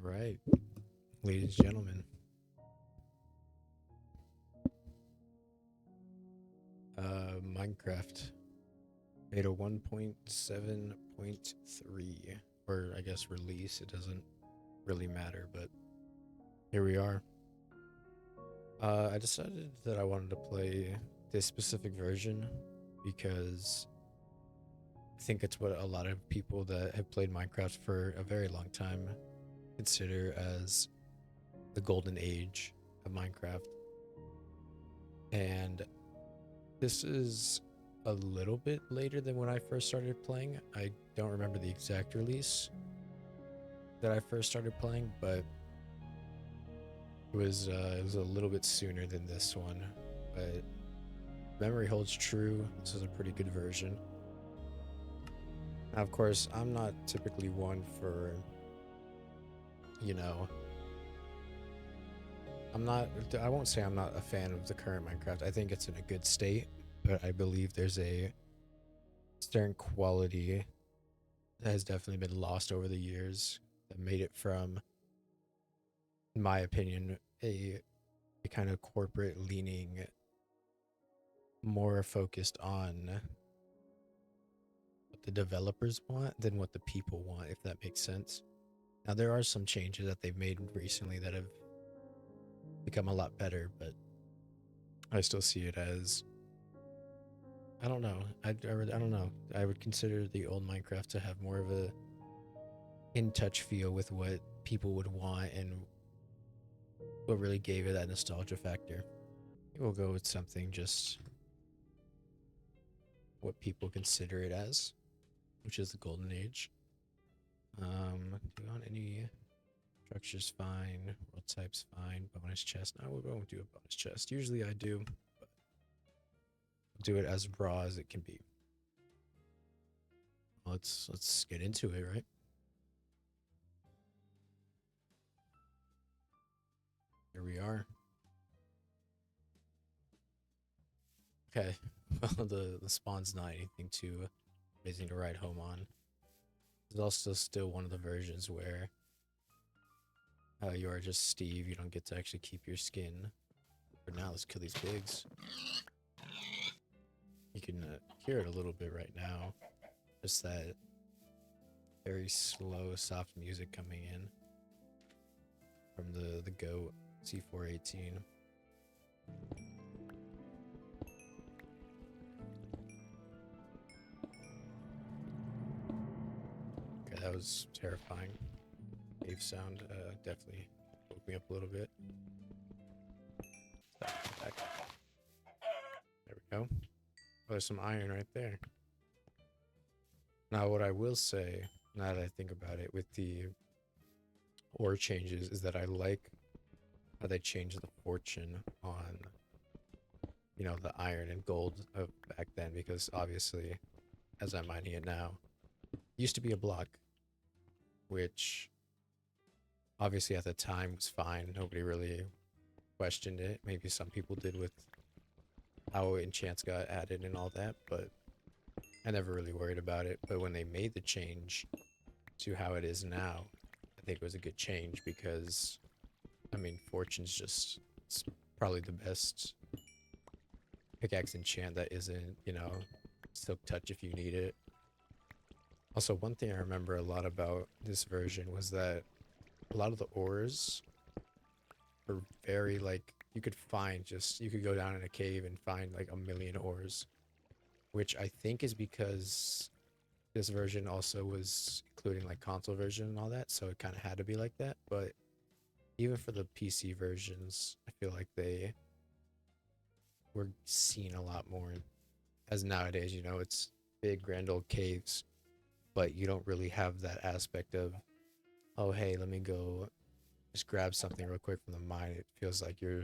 All right, ladies and gentlemen, Minecraft beta 1.7.3, or I guess release. It doesn't really matter, but here we are. I decided that I wanted to play this specific version because I think it's what a lot of people that have played Minecraft for a very long time consider as the golden age of Minecraft. And this is a little bit later than when I first started playing. I don't remember the exact release that I first started playing, but it was a little bit sooner than this one. But memory holds true. This is a pretty good version. Now, of course, I'm not typically one for, you know, I won't say I'm not a fan of the current Minecraft. I think it's in a good state, but I believe there's a certain quality that has definitely been lost over the years that made it from, in my opinion, a kind of corporate leaning, more focused on what the developers want than what the people want, if that makes sense. Now, there are some changes that they've made recently that have become a lot better, but I still see it as, I don't know. I don't know. I would consider the old Minecraft to have more of a in touch feel with what people would want and what really gave it that nostalgia factor. We'll go with something just what people consider it as, which is the golden age. Do you want any structures? Fine. World types? Fine. Bonus chest? No, we won't do a bonus chest. Usually I do, but I'll do it as raw as it can be. Let's get into it, right? Here we are. Okay. Well, the spawn's not anything too amazing to ride home on. There's also still one of the versions where you are just Steve. You don't get to actually keep your skin. But now let's kill these pigs. You can hear it a little bit right now. Just that very slow, soft music coming in from the goat C418. Okay, that was terrifying. Cave sound definitely woke me up a little bit. Stop, back. There we go. Oh, there's some iron right there. Now, what I will say, now that I think about it, with the ore changes, is that I like how they changed the fortune on, the iron and gold of back then, because obviously, as I'm mining it now, it used to be a block, which obviously at the time was fine. Nobody really questioned it. Maybe some people did with how enchants got added and all that, but I never really worried about it. But when they made the change to how it is now, I think it was a good change because, I mean, Fortune's just, it's probably the best pickaxe enchant that isn't, Silk Touch if you need it. Also, one thing I remember a lot about this version was that a lot of the ores were very, like, you could go down in a cave and find like a million ores, which I think is because this version also was including like console version and all that, so it kind of had to be like that. But even for the PC versions, I feel like they were seen a lot more as nowadays, it's big grand old caves, but you don't really have that aspect of, oh hey, let me go just grab something real quick from the mine. It feels like you're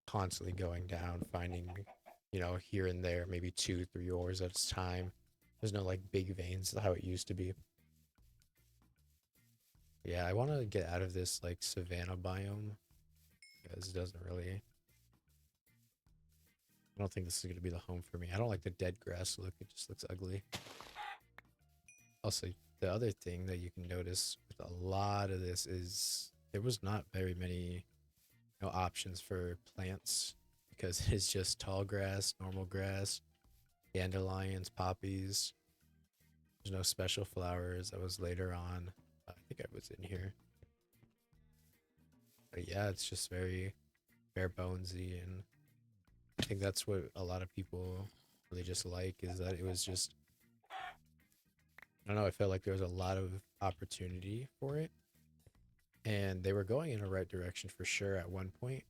constantly going down, finding, here and there, maybe 2, 3 ores at a time. There's no like big veins how it used to be. Yeah, I want to get out of this like savanna biome because it doesn't really. I don't think this is going to be the home for me. I don't like the dead grass look. It just looks ugly. Also, the other thing that you can notice with a lot of this is there was not very many options for plants because it's just tall grass, normal grass, dandelions, poppies. There's no special flowers. That was later on. I think I was in here. But yeah, it's just very bare bonesy, and I think that's what a lot of people really just like is that it was just I don't know, I felt like there was a lot of opportunity for it. And they were going in the right direction for sure at one point,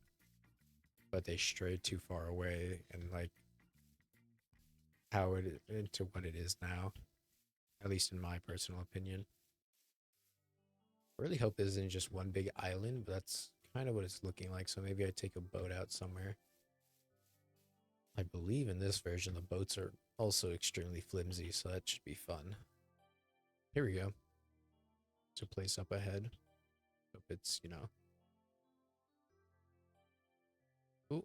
but they strayed too far away and like how it into what it is now, at least in my personal opinion. I really hope this isn't just one big island, but that's kind of what it's looking like. So maybe I take a boat out somewhere. I believe in this version the boats are also extremely flimsy, so that should be fun. Here we go. There's a place up ahead. Hope it's, Ooh, is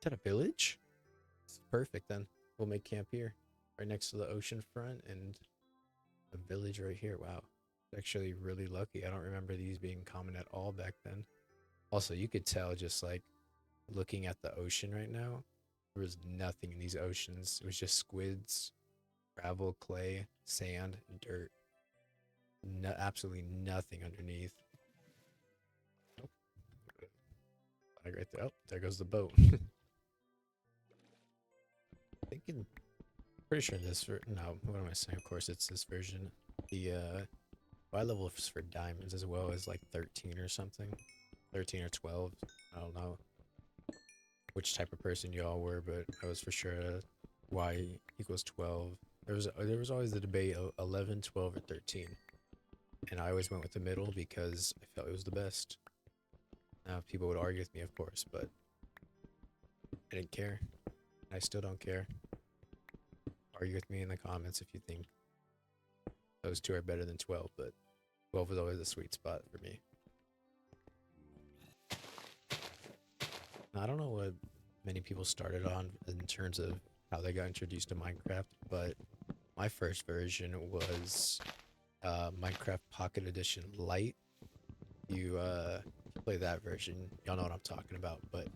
that a village? It's perfect then. We'll make camp here. Right next to the ocean front and a village right here. Wow. Actually really lucky. I don't remember these being common at all back then. Also, you could tell just like looking at the ocean right now, there was nothing in these oceans. It was just squids, gravel, clay, sand, and dirt. No, absolutely nothing underneath. Nope. Right there. Oh, there goes the boat. Thinking, pretty sure this no, what am I saying? Of course, it's this version. The buy level for diamonds as well is like 13 or something, 13 or 12. I don't know which type of person y'all were, but I was for sure Y equals 12. There was always the debate of 11, 12, or 13, and I always went with the middle because I felt it was the best. Now people would argue with me, of course, but I didn't care. I still don't care. Argue with me in the comments if you think those two are better than 12, but 12 was always a sweet spot for me. Now, I don't know what many people started on in terms of how they got introduced to Minecraft, but my first version was Minecraft Pocket Edition Lite. You play that version, y'all know what I'm talking about, but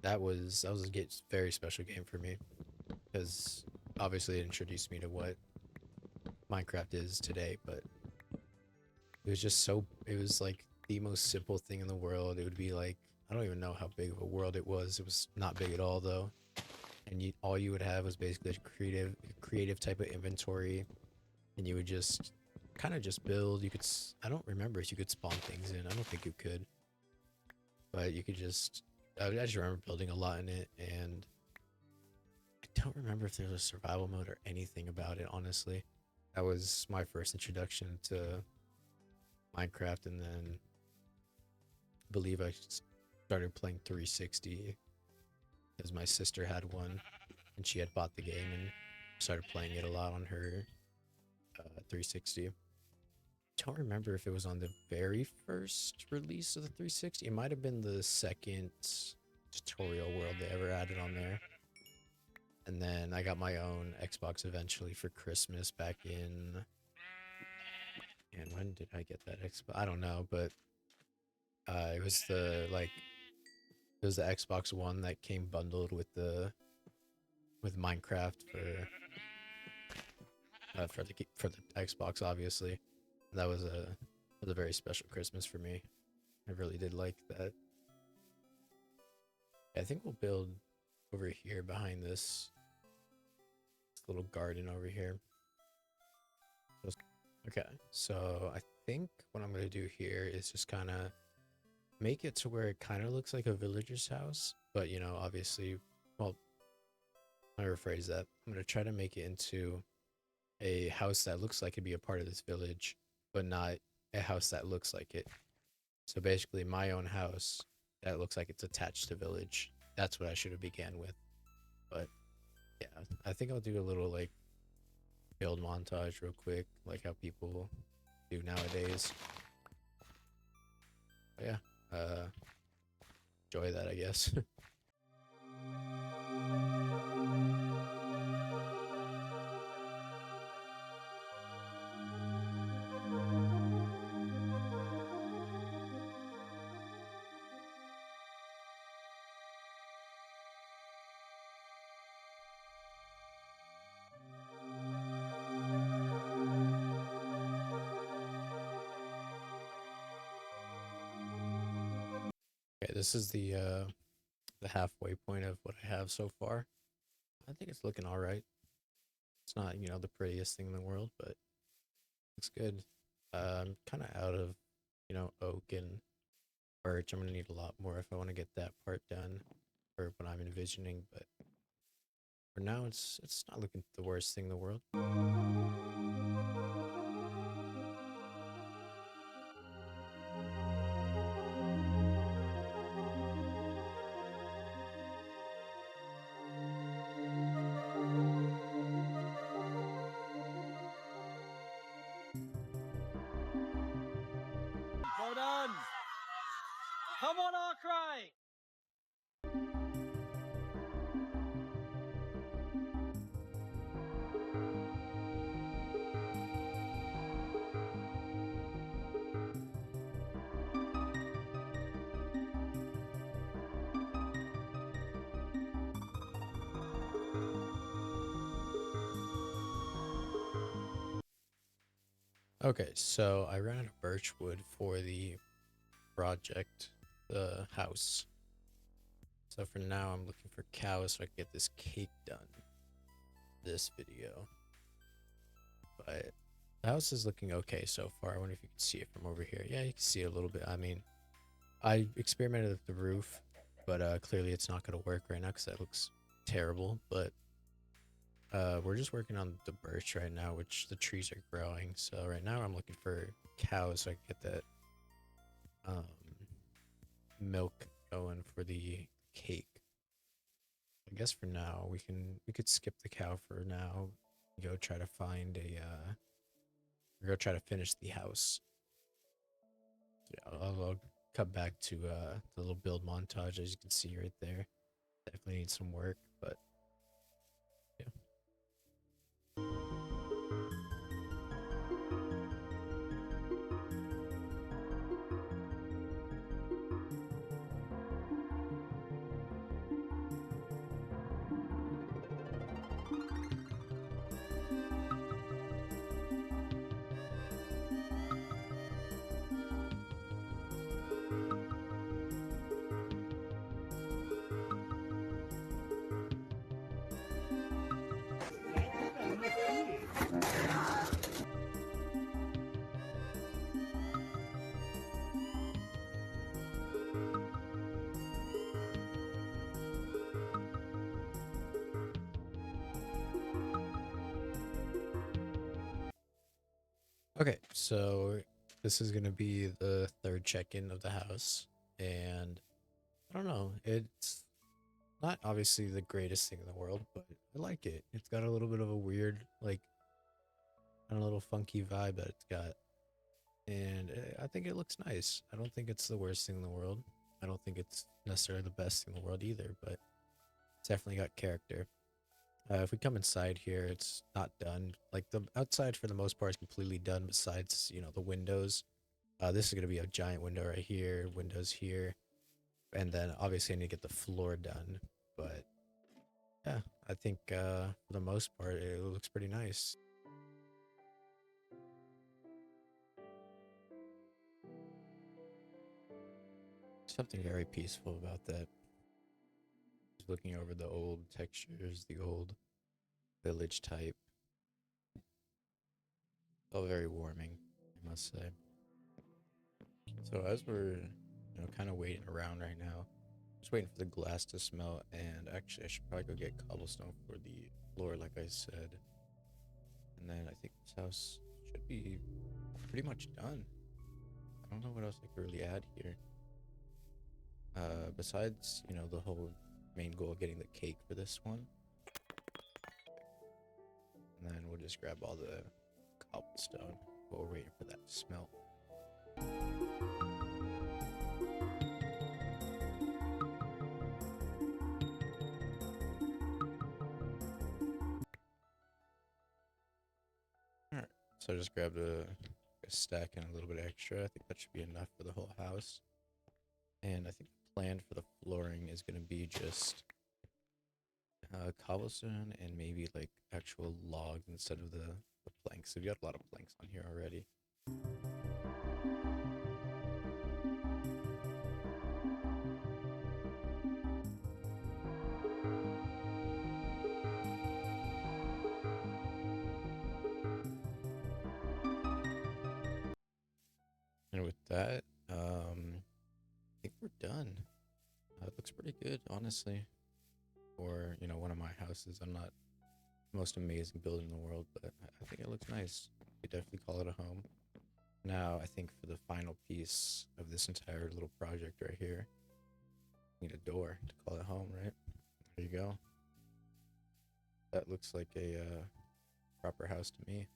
that was a very special game for me because obviously it introduced me to what Minecraft is today, but it was just it was like the most simple thing in the world. It would be like, I don't even know how big of a world it was. It was not big at all though. And all you would have was basically a creative type of inventory, and you would just kind of just build. I don't remember if you could spawn things in. I don't think you could, but you could just, I just remember building a lot in it, and I don't remember if there was a survival mode or anything about it, honestly. That was my first introduction to Minecraft, and then I believe I started playing 360 because my sister had one and she had bought the game and started playing it a lot on her 360. Don't remember if it was on the very first release of the 360. It might have been the second tutorial world they ever added on there. And then I got my own Xbox eventually for Christmas back in, and when did I get that Xbox? I don't know, but it was the Xbox One that came bundled with Minecraft for the Xbox, obviously. That was a very special Christmas for me. I really did like that. I think we'll build over here behind this little garden over here. Okay, so I think what I'm gonna do here is just kind of make it to where it kind of looks like a villager's house, but obviously, well, I rephrase that. I'm gonna try to make it into a house that looks like it'd be a part of this village, but not a house that looks like it. So basically, my own house that looks like it's attached to village. That's what I should have began with. But yeah, I think I'll do a little like build montage real quick, like how people do nowadays. But yeah, enjoy that, I guess. this is the halfway point of what I have so far. I think it's looking all right. It's not, you know, the prettiest thing in the world, but it's good. I'm kind of out of, you know, oak and birch. I'm gonna need a lot more if I want to get that part done, or what I'm envisioning. But for now, it's not looking the worst thing in the world. Well done. Come on, Arkwright. Okay, so I ran out of birch wood for the project, the house. So for now, I'm looking for cows so I can get this cake done. This video, but the house is looking okay so far. I wonder if you can see it from over here. Yeah, you can see it a little bit. I mean, I experimented with the roof, but clearly it's not going to work right now because that looks terrible. But we're just working on the birch right now, which the trees are growing. So right now I'm looking for cows so I can get that milk going for the cake. I guess for now we could skip the cow for now. Go try to find a go try to finish the house. Yeah, I'll cut back to the little build montage as you can see right there. Definitely needs some work, but yeah. Okay, so this is gonna be the third check-in of the house, and I don't know, it's not obviously the greatest thing in the world, but I like it. It's got a little bit of a weird, like, kind of little funky vibe that it's got, and I think it looks nice. I don't think it's the worst thing in the world. I don't think it's necessarily the best thing in the world either, but it's definitely got character. If we come inside here, it's not done. Like the outside for the most part is completely done besides, you know, the windows. This is going to be a giant window right here, windows here. And then obviously I need to get the floor done. But yeah, I think for the most part, it looks pretty nice. Something very peaceful about that. Just looking over the old textures, the old village type. Felt very warming, I must say. So as we're, you know, kind of waiting around right now, just waiting for the glass to smelt, and actually I should probably go get cobblestone for the floor, like I said. And then I think this house should be pretty much done. I don't know what else I could really add here. Besides, you know, the whole main goal of getting the cake for this one. And then we'll just grab all the cobblestone while we're waiting for that to smelt. Alright, so I just grabbed a stack and a little bit extra. I think that should be enough for the whole house. And I think the plan for the flooring is going to be just cobblestone and maybe like actual logs instead of the planks. So we got a lot of planks on here already. that, I think we're done. It looks pretty good, honestly. For, you know, one of my houses. I'm not the most amazing builder in the world, but I think it looks nice. You could definitely call it a home. Now, I think for the final piece of this entire little project right here, need a door to call it home, right? There you go. That looks like a proper house to me.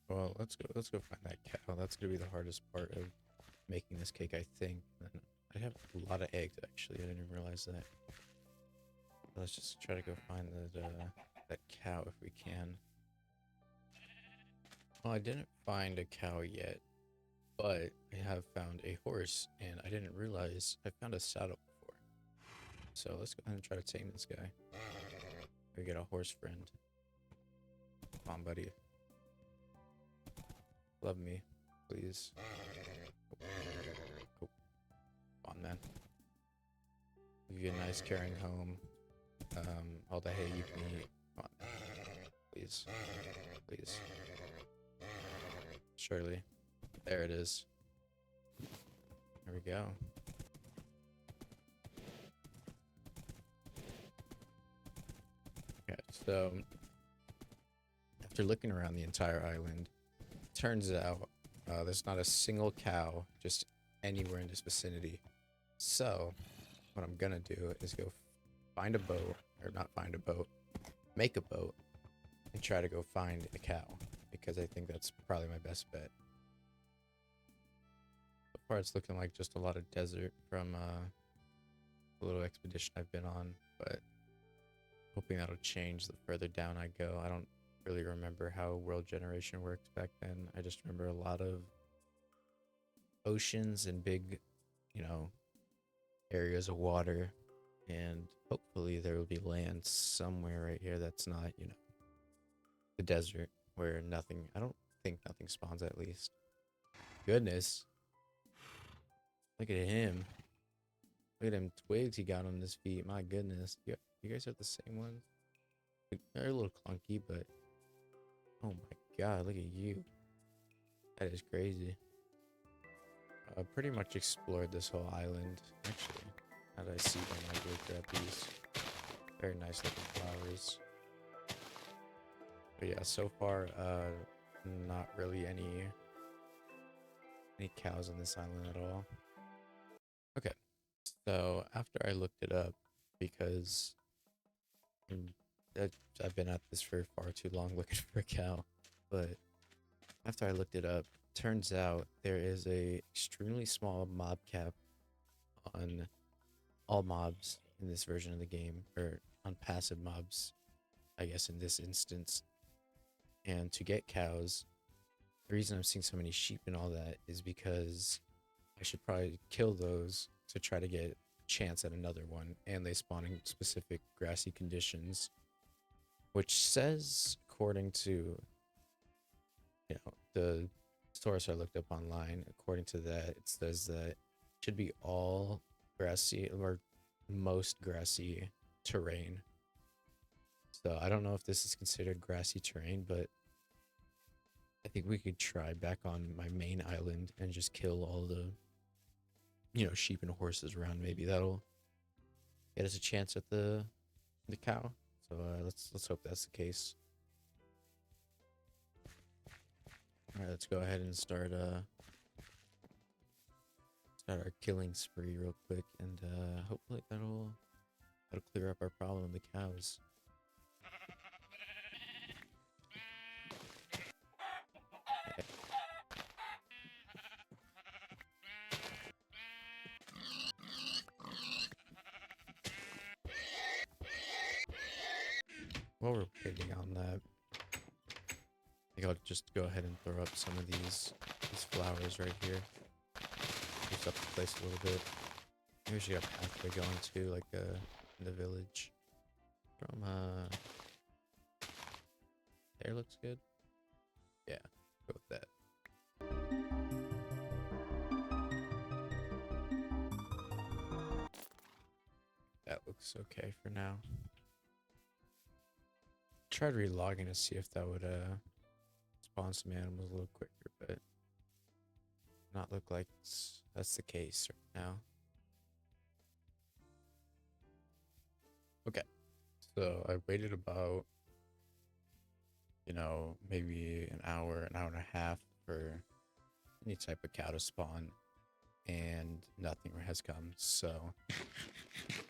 Well, let's go find that cow. That's gonna be the hardest part of making this cake, I think. And I have a lot of eggs, actually. I didn't even realize that. Let's just try to go find that cow if we can. Well, I didn't find a cow yet, but I have found a horse, and I didn't realize I found a saddle before. So let's go ahead and try to tame this guy. We get a horse friend. Come on, buddy. Love me, please. Oh. Come on, man. Give you a nice caring home. All the hay you can eat. Come on, please. Please. Surely. There it is. There we go. Okay, so after looking around the entire island, turns out there's not a single cow just anywhere in this vicinity. So what I'm gonna do is go find a boat, or not find a boat, make a boat, and try to go find a cow, because I think that's probably my best bet. So far it's looking like just a lot of desert from the little expedition I've been on, but hoping that'll change the further down I go. I don't really remember how world generation works back then. I just remember a lot of oceans and big, you know, areas of water, and hopefully there will be land somewhere right here that's not, you know, the desert where nothing, I don't think nothing spawns, at least. Goodness. Look at him. Look at them twigs he got on his feet. My goodness. You guys are the same ones? They're a little clunky, but oh my god, look at you. That is crazy. I pretty much explored this whole island. Actually, now that I see them, I go grab these. Very nice looking flowers. But yeah, so far, not really any cows on this island at all. Okay, so after I looked it up, because I've been at this for far too long looking for a cow, but after I looked it up, turns out there is a extremely small mob cap on all mobs in this version of the game, or on passive mobs, I guess, in this instance. And to get cows, the reason I'm seeing so many sheep and all that is because I should probably kill those to try to get a chance at another one, and they spawn in specific grassy conditions, which says, according to, you know, the source I looked up online, according to that, it says that it should be all grassy, or most grassy terrain. So I don't know if this is considered grassy terrain, but I think we could try back on my main island and just kill all the, you know, sheep and horses around. Maybe that'll get us a chance at the cow. So let's hope that's the case. All right, let's go ahead and start our killing spree real quick, and hopefully that'll clear up our problem with the cows. While we're waiting on that, I think I'll just go ahead and throw up some of these flowers right here. Boost up the place a little bit. Maybe we should get a pathway going too, like in the village. From there looks good. Yeah, go with that. That looks okay for now. Tried relogging to see if that would spawn some animals a little quicker, but not look like that's the case right now. Okay, so I waited about, maybe an hour and a half for any type of cow to spawn, and nothing has come. So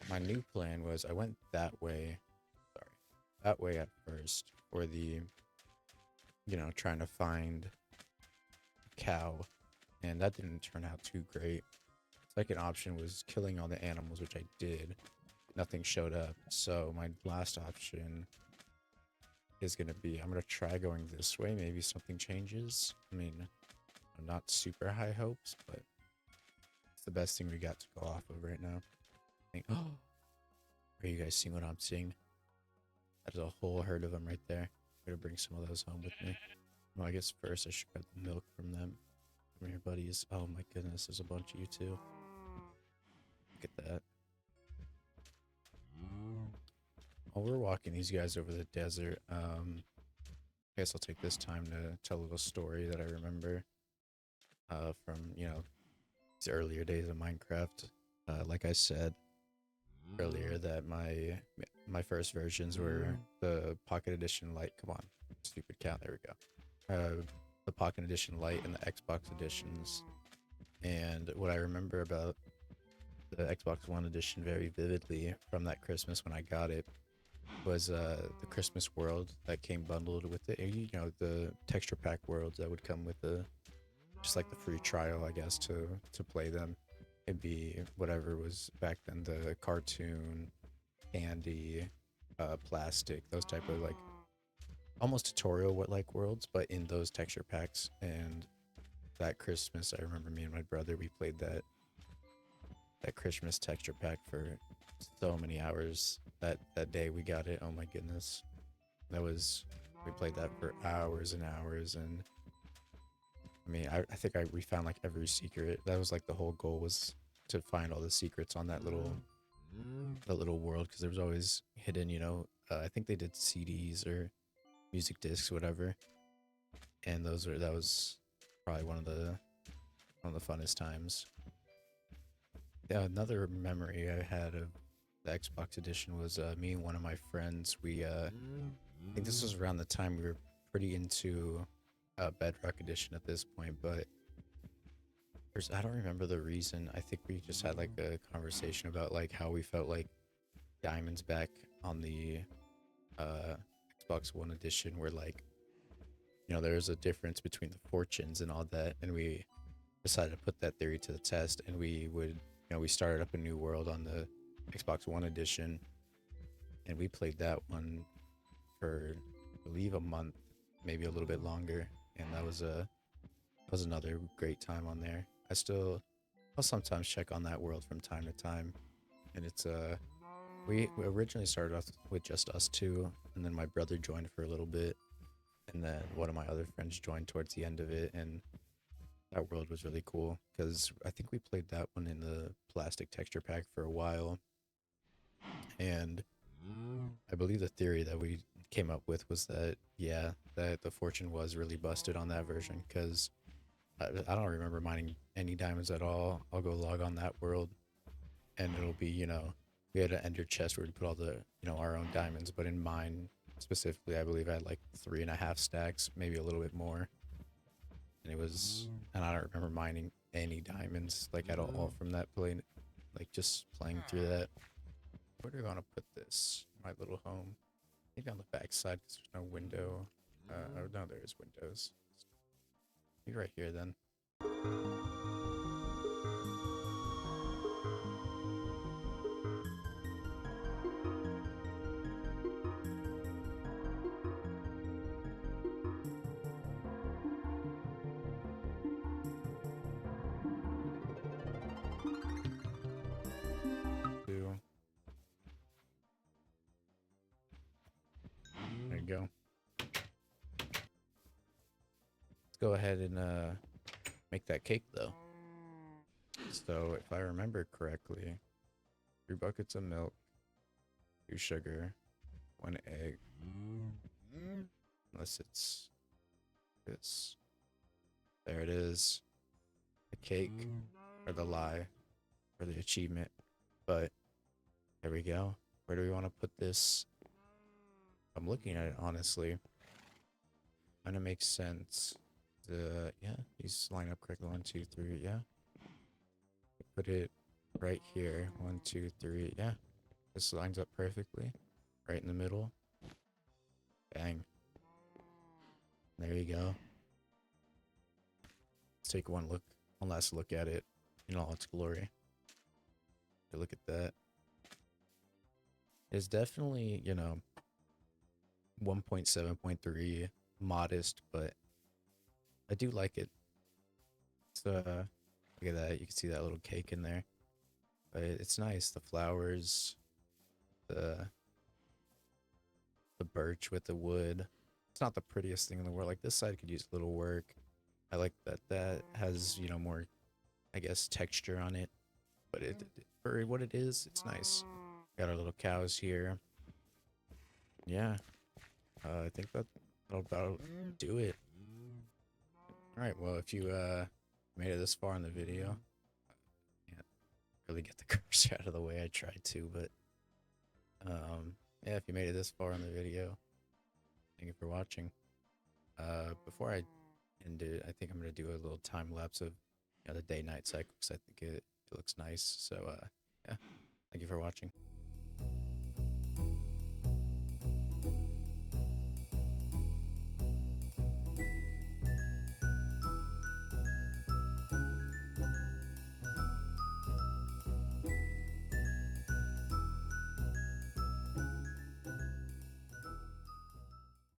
my new plan was I went that way at first for the, trying to find cow, and that didn't turn out too great. Second option was killing all the animals, which I did. Nothing showed up. So my last option is going to be, I'm going to try going this way. Maybe something changes. I mean, I'm not super high hopes, but it's the best thing we got to go off of right now. Oh, are you guys seeing what I'm seeing? That is a whole herd of them right there. I'm going to bring some of those home with me. Well, I guess first I should grab the milk from them. From your buddies. Oh my goodness, there's a bunch of you too. Look at that. While we're walking these guys over the desert, I guess I'll take this time to tell a little story that I remember from, these earlier days of Minecraft. Like I said earlier, that my first versions were the Pocket Edition Lite. Come on, stupid cat. There we go. The Pocket Edition Lite and the Xbox editions. And what I remember about the Xbox One edition very vividly from that Christmas when I got it was the Christmas world that came bundled with it. The texture pack worlds that would come with just like the free trial, I guess, to play them. It'd be whatever was back then, the cartoon, candy, plastic, those type of like almost tutorial worlds, but in those texture packs. And that Christmas, I remember me and my brother, we played that Christmas texture pack for so many hours. That day we got it, oh my goodness, we played that for hours and hours. And I mean, I think we found like every secret. That was like the whole goal, was to find all the secrets on that little world, because there was always hidden, I think they did CDs or music discs, whatever, and that was probably one of the funnest times. Yeah, another memory I had of the Xbox edition was me and one of my friends. I think this was around the time we were pretty into Bedrock edition at this point, but I don't remember the reason. I think we just had like a conversation about like how we felt like diamonds back on the Xbox One edition were like, there's a difference between the fortunes and all that, and we decided to put that theory to the test. And we started up a new world on the Xbox One edition, and we played that one for, I believe, a month, maybe a little bit longer, and that was another great time on there. I'll sometimes check on that world from time to time, and it's we originally started off with just us two, and then my brother joined for a little bit, and then one of my other friends joined towards the end of it. And that world was really cool because I think we played that one in the plastic texture pack for a while. And I believe the theory that we came up with was that, that the fortune was really busted on that version, because I don't remember mining any diamonds at all. I'll go log on that world, and it'll be, we had an ender chest where we put all the, our own diamonds. But in mine specifically, I believe I had like 3.5 stacks, maybe a little bit more. And I don't remember mining any diamonds like at all from that play, like just playing through that. Where do we want to put this? My little home. Maybe on the back side because there's no window. Oh no, there is windows. Maybe right here then. There you go. Let's go ahead and make that cake though. So if I remember correctly, 3 buckets of milk, 2 sugar, 1 egg. Unless it's this. There it is. The cake, or the lie, or the achievement. But there we go. Where do we want to put this? I'm looking at it honestly. Kind of makes sense. Yeah, these line up correctly. 1, 2, 3. Yeah. Put it right here. 1, 2, 3. Yeah. This lines up perfectly. Right in the middle. Bang. There you go. Let's take one last look at it in all its glory. Look at that. It's definitely, 1.7.3 modest, but I do like it. So look at that. You can see that little cake in there. But it's nice. The flowers, the birch with the wood. It's not the prettiest thing in the world. Like this side could use a little work. I like that has, more, I guess, texture on it. But for what it is, it's nice. Got our little cows here. Yeah. I think that'll about do it. Alright, well, if you made it this far in the video, can't really get the cursor out of the way. I tried to, but yeah, if you made it this far in the video, thank you for watching. Before I end it, I think I'm gonna do a little time lapse of the day-night cycle because I think it looks nice. So yeah, thank you for watching.